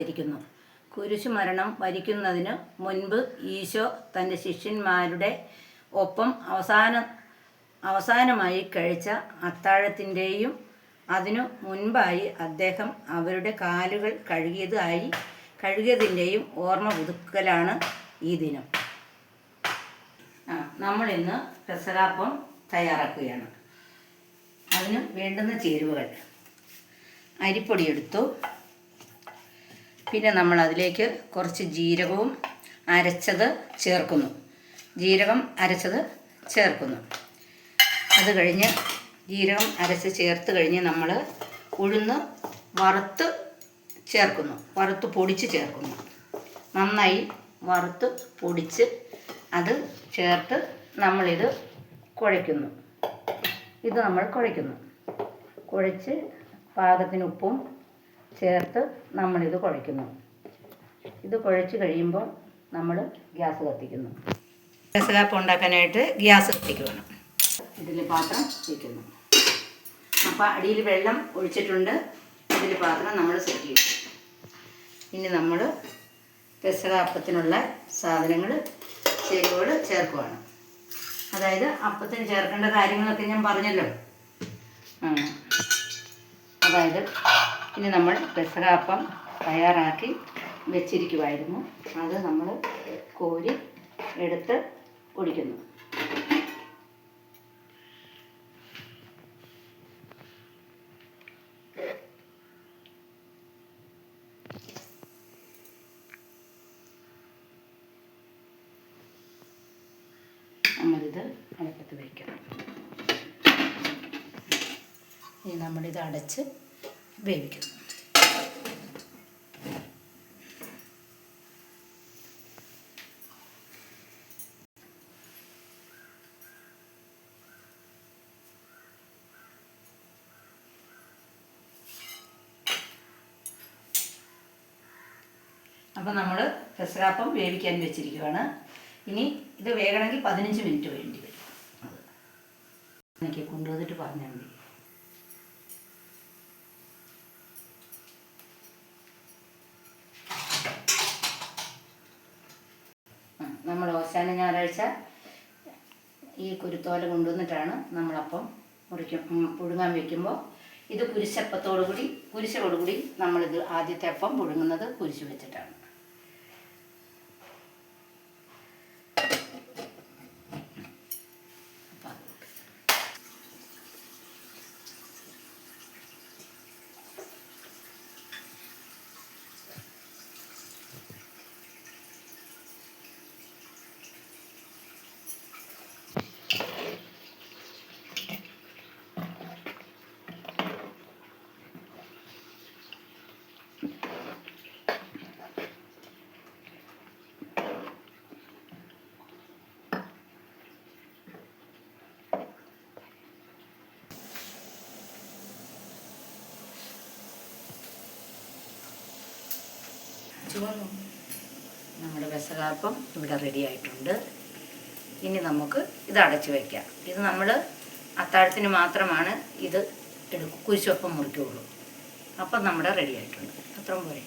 ഇരിക്കുന്നു. കുരിശുമരണം വരിക്കുന്നതിന് മുൻപ് ഈശോ തൻ്റെ ശിഷ്യന്മാരുടെ ഒപ്പം അവസാനമായി കഴിച്ച അത്താഴത്തിൻ്റെയും അതിനു മുൻപായി അദ്ദേഹം അവരുടെ കാലുകൾ കഴുകിയതിൻ്റെയും ഓർമ്മ പുതുക്കലാണ് ഈ ദിനം. നമ്മളിന്ന് പെസഹാപ്പം തയ്യാറാക്കുകയാണ്. അതിന് വേണ്ടുന്ന ചേരുവകൾ: അരിപ്പൊടി എടുത്തു, പിന്നെ നമ്മൾ അതിലേക്ക് കുറച്ച് ജീരകവും അരച്ചത് ചേർക്കുന്നു. അത് കഴിഞ്ഞ് ജീരകം അരച്ച് ചേർത്ത് കഴിഞ്ഞ് നമ്മൾ ഉഴുന്ന് വറുത്ത് പൊടിച്ച് ചേർക്കുന്നു. നന്നായി വറുത്ത് പൊടിച്ച് അത് ചേർത്ത് നമ്മളിത് കുഴയ്ക്കുന്നു. കുഴച്ച് പാകത്തിന് ഉപ്പും ചേർത്ത് നമ്മളിത് കുഴയ്ക്കുന്നു. ഇത് കുഴച്ച് കഴിയുമ്പോൾ നമ്മൾ ഗ്യാസ് കത്തിക്കുന്നു. പെസഹാപ്പം ഉണ്ടാക്കാനായിട്ട് ഗ്യാസ് കത്തിക്കണം. ഇതിൽ പാത്രം വയ്ക്കുന്നു. അപ്പോൾ അടിയിൽ വെള്ളം ഒഴിച്ചിട്ടുണ്ട്. ഇതിൽ പാത്രം നമ്മൾ സെറ്റ് ചെയ്യും. ഇനി നമ്മൾ പെസഹാപ്പത്തിനുള്ള സാധനങ്ങൾ ചേരുവകൾ ചേർക്കുകയാണ്. അതായത് അപ്പത്തിന് ചേർക്കേണ്ട കാര്യങ്ങളൊക്കെ ഞാൻ പറഞ്ഞല്ലോ. അതായത് ഇനി നമ്മൾ പെസഹാപ്പം തയ്യാറാക്കി വെച്ചിരിക്കുമായിരുന്നു. അത് നമ്മൾ കോരി എടുത്ത് ഒഴിക്കുന്നു. നമ്മളിത് അടുപ്പത്ത് വയ്ക്കണം. ഇനി നമ്മളിത് അടച്ച് വേവിക്കുന്നു. അപ്പോൾ നമ്മൾ പെസഹാപ്പം വേവിക്കാൻ വെച്ചിരിക്കുകയാണ്. ഇനി ഇത് വേകണമെങ്കിൽ 15 മിനിറ്റ് വേണ്ടി വരും. എനിക്ക് കൊണ്ടുവന്നിട്ട് പറഞ്ഞാൽ മതി. നമ്മൾ അവസാന ഞായറാഴ്ച ഈ കുരുത്തോല കൊണ്ടുവന്നിട്ടാണ് നമ്മളപ്പം പുഴുങ്ങാൻ വയ്ക്കുമ്പോൾ ഇത് കുരിശോടുകൂടി നമ്മളിത് ആദ്യത്തെ അപ്പം പുഴുങ്ങുന്നത് കുരിശ് വെച്ചിട്ടാണ്. നമ്മുടെ പെസഹാപ്പം ഇവിടെ റെഡി ആയിട്ടുണ്ട്. ഇനി നമുക്ക് ഇത് അടച്ചു വയ്ക്കാം. ഇത് നമ്മൾ അത്താഴത്തിന് മാത്രമാണ് ഇത് കുരിശൊപ്പം മുറിക്കുകയുള്ളൂ. അപ്പം നമ്മുടെ റെഡി ആയിട്ടുണ്ട്. അത്രയും പോരെ.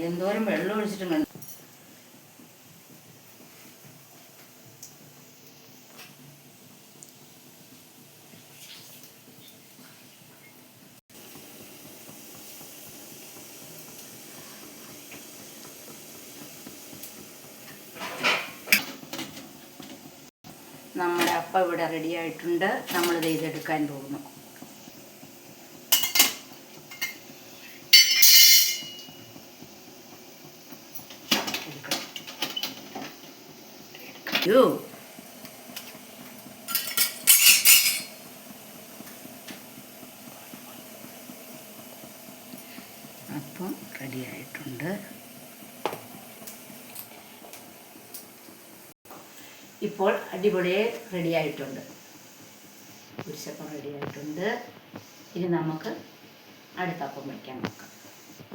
എന്തോരം വെള്ളം ഒഴിച്ചിട്ടുണ്ട്. നമ്മുടെ അപ്പം ഇവിടെ റെഡി ആയിട്ടുണ്ട്. നമ്മളിത് ചെയ്തെടുക്കാൻ പോകുന്നു. അപ്പം റെഡി ആയിട്ടുണ്ട്. ഇപ്പോൾ അടിപൊളിയെ റെഡി ആയിട്ടുണ്ട്. കുരിശപ്പം റെഡി ആയിട്ടുണ്ട്. ഇനി നമുക്ക് അടുത്ത അപ്പം വയ്ക്കാൻ നോക്കാം.